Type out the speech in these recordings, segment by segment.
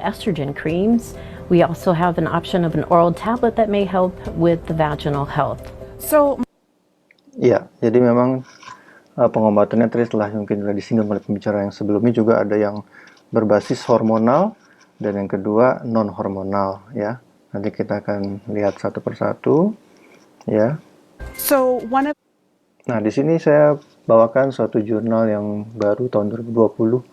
estrogen creams. We also have an option of an oral tablet that may help with the vaginal health. So, ya, jadi memang pengobatannya tadi setelah mungkin sudah disinggung oleh pembicara yang sebelumnya juga ada yang berbasis hormonal dan yang kedua non hormonal ya. Nanti kita akan lihat satu persatu ya. so one of Nah, di sini saya bawakan suatu jurnal yang baru tahun 2020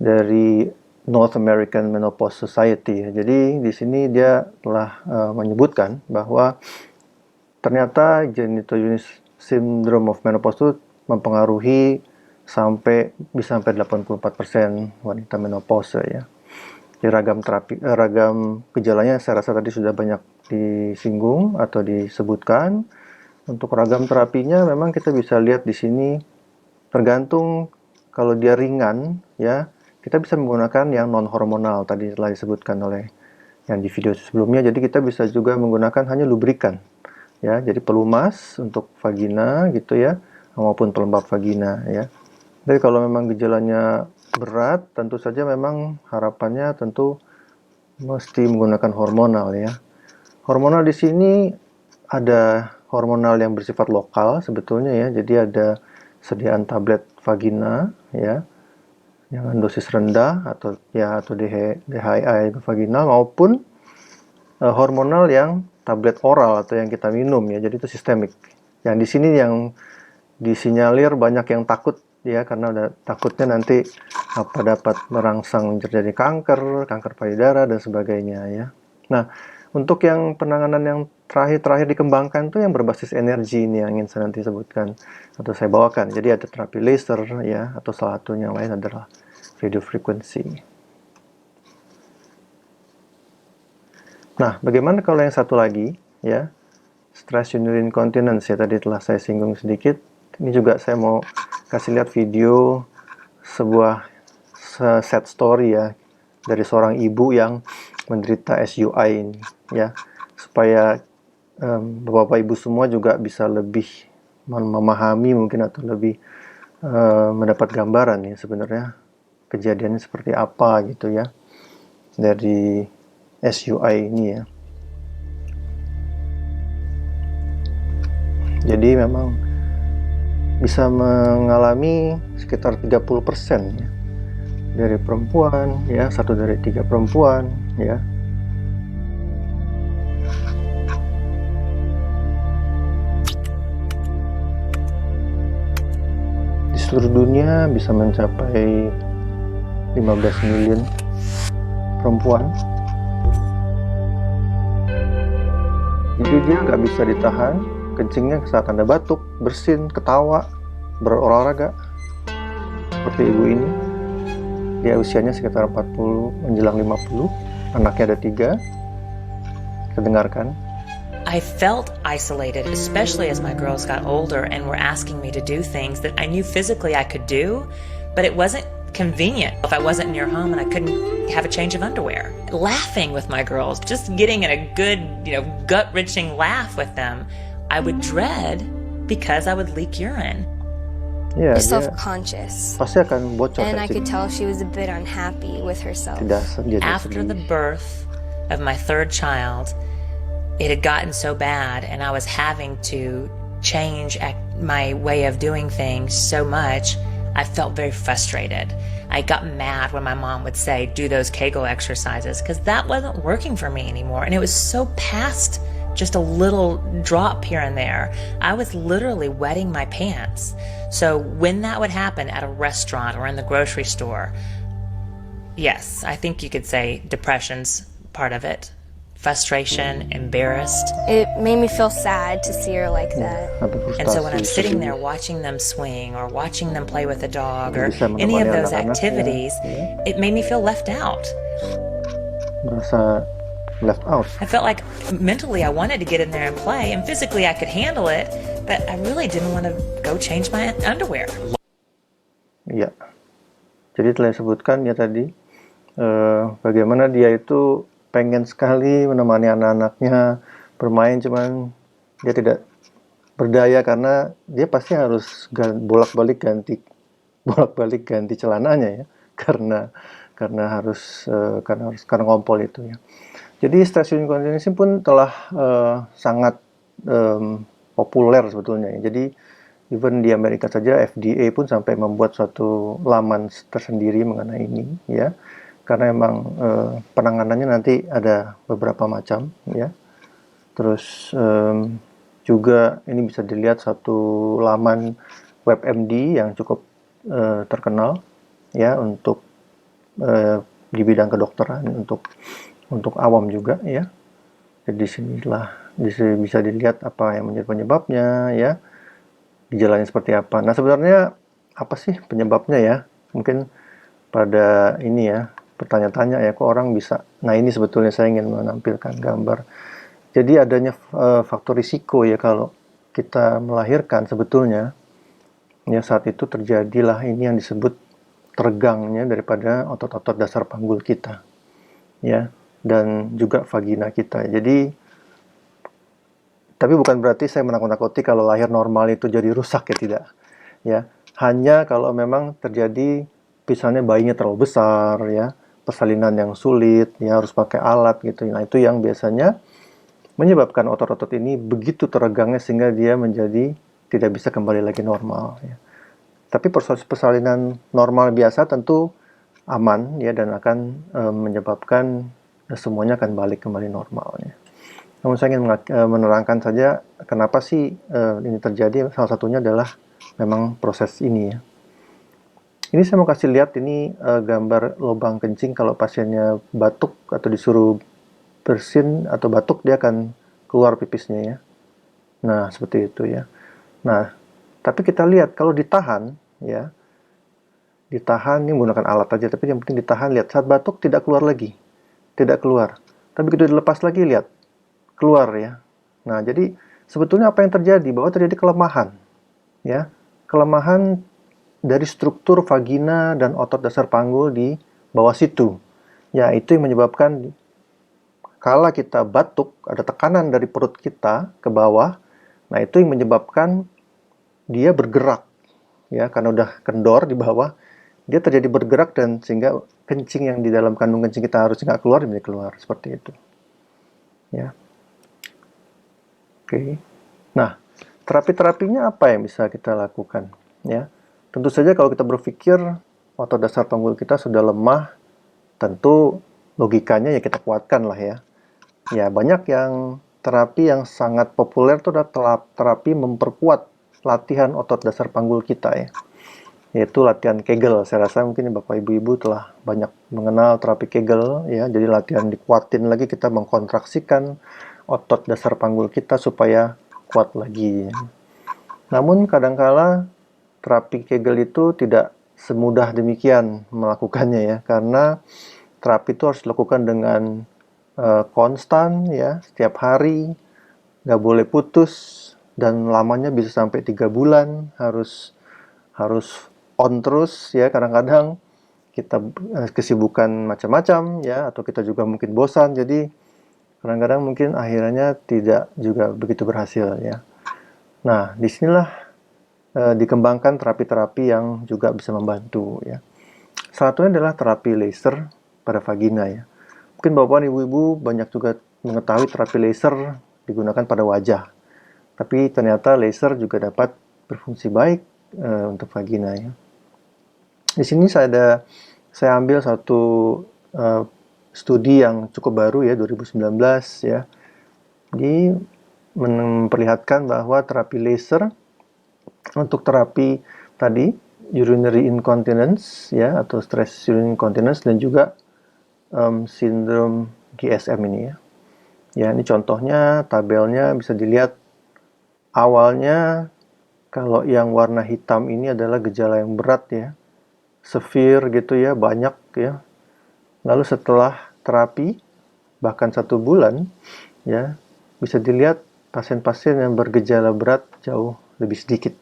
dari North American Menopause Society. Jadi di sini dia telah menyebutkan bahwa ternyata genitourinary syndrome of menopause itu mempengaruhi bisa sampai 84% wanita menopause ya. Jadi ragam gejalanya saya rasa tadi sudah banyak disinggung atau disebutkan. Untuk ragam terapinya memang kita bisa lihat di sini tergantung kalau dia ringan ya, kita bisa menggunakan yang non hormonal tadi telah disebutkan oleh yang di video sebelumnya. Jadi kita bisa juga menggunakan hanya lubrikan ya, jadi pelumas untuk vagina gitu ya, maupun pelembab vagina ya. Jadi kalau memang gejalanya berat, tentu saja memang harapannya tentu mesti menggunakan hormonal ya. Hormonal di sini ada hormonal yang bersifat lokal sebetulnya ya. Jadi ada sediaan tablet vagina ya, dengan dosis rendah atau DHEA vaginal, maupun hormonal yang tablet oral atau yang kita minum ya. Jadi itu sistemik. Yang di sini yang disinyalir banyak yang takut ya, karena udah takutnya nanti dapat merangsang terjadi kanker payudara dan sebagainya ya. Nah, untuk yang penanganan yang terakhir dikembangkan itu yang berbasis energi ini yang ingin saya nanti sebutkan atau saya bawakan. Jadi ada terapi laser ya, atau salah satu yang lain adalah radio frequency. Nah, bagaimana kalau yang satu lagi ya, stress urinary incontinence ya, tadi telah saya singgung sedikit. Ini juga saya mau kasih lihat video sebuah sad story ya dari seorang ibu yang menderita SUI ini ya, supaya bapak ibu semua juga bisa lebih memahami mungkin atau lebih mendapat gambaran ya sebenarnya kejadiannya seperti apa gitu ya dari SUI ini ya. Jadi memang bisa mengalami sekitar 30% ya dari perempuan ya, 1 dari 3 perempuan ya. Di seluruh dunia bisa mencapai 15 miliar perempuan. Jadi dia nggak bisa ditahan kencingnya saat Anda batuk, bersin, ketawa, berolahraga seperti ibu ini. Dia usianya sekitar 40 menjelang 50, anaknya ada 3. Kita dengarkan. I felt isolated, especially as my girls got older and were asking me to do things that I knew physically I could do, but it wasn't convenient if I wasn't near home and I couldn't have a change of underwear. Laughing with my girls, just getting in a good, gut-wrenching laugh with them, I would dread because I would leak urine. Ya, self-conscious. Pasti akan bocor. And I could tell she was a bit unhappy with herself. After the birth of my 3rd child, it had gotten so bad and I was having to change my way of doing things so much, I felt very frustrated. I got mad when my mom would say, do those Kegel exercises, because that wasn't working for me anymore. And it was so past just a little drop here and there. I was literally wetting my pants. So when that would happen at a restaurant or in the grocery store, yes, I think you could say depression's part of it. Frustration, embarrassed. It made me feel sad to see her like that. And so when I'm sitting there watching them swing or watching them play with a dog or any of those activities, it made me feel left out. Merasa left out. I felt like mentally I wanted to get in there and play, and physically I could handle it, but I really didn't want to go change my underwear. Iya. Jadi telah disebutkan ya tadi bagaimana dia itu pengen sekali menemani anak-anaknya bermain, cuman dia tidak berdaya karena dia pasti harus bolak-balik ganti celananya ya, karena karena ngompol itu ya. Jadi stress urine incontinence pun telah sangat populer sebetulnya ya. Jadi even di Amerika saja FDA pun sampai membuat suatu laman tersendiri mengenai ini ya. Karena emang penanganannya nanti ada beberapa macam ya. Terus juga ini bisa dilihat satu laman WebMD yang cukup terkenal ya untuk di bidang kedokteran untuk awam juga ya. Jadi sinilah bisa dilihat apa yang menjadi penyebabnya ya, gejalanya seperti apa. Nah sebenarnya apa sih penyebabnya ya? Mungkin pada ini ya bertanya-tanya ya, kok orang bisa. Nah ini sebetulnya saya ingin menampilkan gambar. Jadi adanya faktor risiko ya kalau kita melahirkan sebetulnya ya, saat itu terjadilah ini yang disebut teregangnya daripada otot-otot dasar panggul kita ya, dan juga vagina kita. Jadi tapi bukan berarti saya menakut-nakuti kalau lahir normal itu jadi rusak ya, tidak ya. Hanya kalau memang terjadi misalnya bayinya terlalu besar ya, persalinan yang sulit ya, harus pakai alat gitu. Nah itu yang biasanya menyebabkan otot-otot ini begitu teregangnya sehingga dia menjadi tidak bisa kembali lagi normal ya. Tapi proses persalinan normal biasa tentu aman ya, dan akan menyebabkan semuanya akan balik kembali normalnya. Namun saya ingin menerangkan saja kenapa sih ini terjadi. Salah satunya adalah memang proses ini ya. Ini saya mau kasih lihat ini gambar lubang kencing kalau pasiennya batuk atau disuruh bersin atau batuk, dia akan keluar pipisnya ya. Nah seperti itu ya. Nah tapi kita lihat kalau ditahan ya, ditahan ini menggunakan alat aja, tapi yang penting ditahan, lihat saat batuk tidak keluar lagi, tidak keluar. Tapi begitu dilepas lagi lihat keluar ya. Nah jadi sebetulnya apa yang terjadi, bahwa terjadi kelemahan ya, kelemahan dari struktur vagina dan otot dasar panggul di bawah situ ya. Itu yang menyebabkan kala kita batuk ada tekanan dari perut kita ke bawah. Nah itu yang menyebabkan dia bergerak ya, karena udah kendor di bawah, dia terjadi bergerak, dan sehingga kencing yang di dalam kandung kencing kita harusnya nggak keluar, dia keluar seperti itu ya. Oke. Nah terapi-terapinya apa yang bisa kita lakukan ya? Tentu saja kalau kita berpikir otot dasar panggul kita sudah lemah, tentu logikanya ya kita kuatkan lah ya. Ya banyak yang terapi yang sangat populer itu adalah terapi memperkuat latihan otot dasar panggul kita ya, yaitu latihan Kegel. Saya rasa mungkin Bapak Ibu-Ibu telah banyak mengenal terapi Kegel ya. Jadi latihan dikuatin lagi, kita mengkontraksikan otot dasar panggul kita supaya kuat lagi ya. Namun kadangkala terapi Kegel itu tidak semudah demikian melakukannya ya, karena terapi itu harus dilakukan dengan konstan ya, setiap hari, nggak boleh putus, dan lamanya bisa sampai 3 bulan, harus on terus ya. Kadang-kadang kita kesibukan macam-macam ya, atau kita juga mungkin bosan, jadi kadang-kadang mungkin akhirnya tidak juga begitu berhasil ya. Nah disinilah dikembangkan terapi-terapi yang juga bisa membantu ya. Salah satunya adalah terapi laser pada vagina ya. Mungkin Bapak dan Ibu-Ibu banyak juga mengetahui terapi laser digunakan pada wajah. Tapi ternyata laser juga dapat berfungsi baik untuk vagina ya. Di sini saya ambil satu studi yang cukup baru ya, 2019 ya. Di memperlihatkan bahwa terapi laser untuk terapi tadi urinary incontinence ya, atau stress urinary incontinence, dan juga sindrom GSM ini ya. Ya ini contohnya, tabelnya bisa dilihat. Awalnya kalau yang warna hitam ini adalah gejala yang berat ya, severe gitu ya, banyak ya. Lalu setelah terapi bahkan 1 bulan ya, bisa dilihat pasien-pasien yang bergejala berat jauh lebih sedikit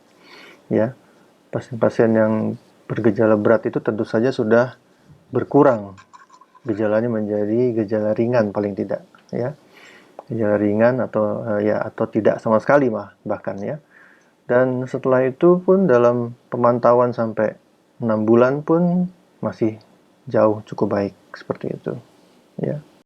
ya. Pasien-pasien yang bergejala berat itu tentu saja sudah berkurang, gejalanya menjadi gejala ringan paling tidak ya, gejala ringan atau tidak sama sekali bahkan ya. Dan setelah itu pun dalam pemantauan sampai 6 bulan pun masih jauh cukup baik seperti itu. Ya.